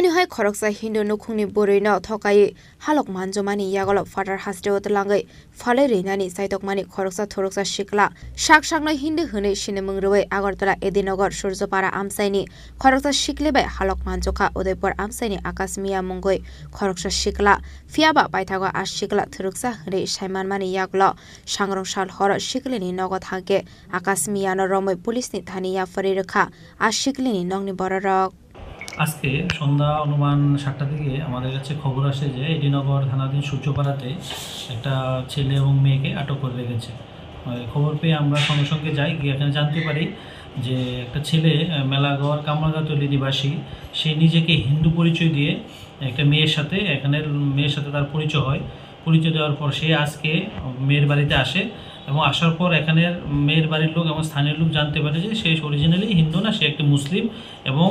Hanuhai Koroksa Hindu Nukuni Burino Tokai Halok Manjomani Yagolo Father Hasteo Langai Faleri Nani Saitok Mani Koroksa Toroksa Shikla Shak Shakno Hindu Hune Shinemungruwe Agortala Edinogor Surzopara Amsaini Koroksa Shiklebe Halok Manjoka Odepor Amsaini Akasmia Mongoi Koroksa Shikla Fiaba Baitago Ashikla Turuksa Hune Shaiman Mani Yaglo Shangrong Shal Horo Shiklini Nogot Hage Akasmiano Rome Police Nithania Farirka Ashiklini Nongni Borok আজকে সন্ধ্যা অনুমান ৭টা থেকে আমাদের কাছে খবর আসে যে এডিনগর থানাধীন সূর্যপাড়াতে একটা ছেলে এবং মেয়েকে আটক করে রেখেছে। খবর পেয়ে আমরা সঙ্গে সঙ্গে যাই, গিয়ে এখানে জানতে পারি যে একটা ছেলে মেলাঘর কামরাগাতলী নিবাসী, সে নিজেকে হিন্দু পরিচয় দিয়ে একটা মেয়ের সাথে তার পরিচয় হয়। পরিচয় দেওয়ার পর সে আজকে মেয়ের বাড়িতে আসে এবং আসার পর এখানের মেয়ের বাড়ির লোক এবং স্থানীয় লোক জানতে পারে যে সে অরিজিনালি হিন্দু না, সে একটি মুসলিম এবং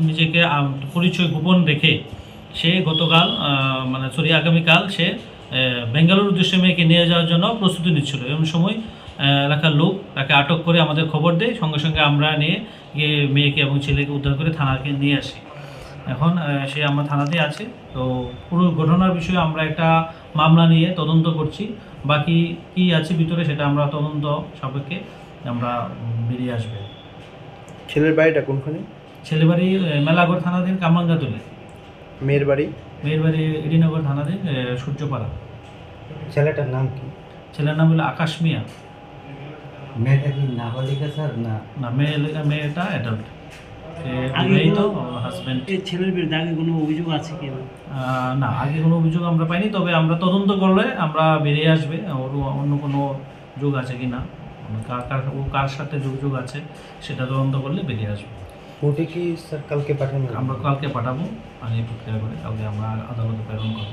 নিজেকে পরিচয় গোপন রেখে সে আগামীকাল সে বেঙ্গালুরুর উদ্দেশ্যে মেয়েকে নিয়ে যাওয়ার জন্য প্রস্তুতি নিচ্ছিল। এমন সময় এলাকার লোক তাকে আটক করে আমাদের খবর দেয়। সঙ্গে সঙ্গে আমরা নিয়ে গিয়ে মেয়েকে এবং ছেলেকে উদ্ধার করে থানাকে নিয়ে আসি। এখন সে আমার থানাতেই আছে। তো পুরো ঘটনার বিষয়ে আমরা একটা মামলা নিয়ে তদন্ত করছি। বাকি কি আছে ভিতরে সেটা আমরা তদন্ত সাপেক্ষে আমরা বেরিয়ে আসবে। ছেলের বাড়িটা কোনখানে? ছেলে বাড়ি মেলাঘর থানাধীন কামরাঙ্গাতলী। মেয়ের বাড়ি এডিনগর থানাধীন সূর্যপাড়া। ছেলেটার নাম কি? ছেলের নাম হলো আকাশ মিয়া। মেয়েটা কি নাবালিকা স্যার? না, মেয়েটা অ্যাডাল্ট। হাজবেন্ড। এই ছেলের বিরুদ্ধে আগে কোনো অভিযোগ আছে কি? না, আগে কোনো অভিযোগ আমরা পাইনি, তবে আমরা তদন্ত করলে আমরা বেরিয়ে আসবে ওর অন্য কোনো যোগ আছে কি না, কার সাথে যোগ আছে সেটা তদন্ত করলে বেরিয়ে আসবে। কোর্টে কি স্যার কালকে পাঠানো? আমরা কালকে পাঠাবো, আইনি প্রক্রিয়া করে কালকে আমরা আদালতে প্রেরণ করবো।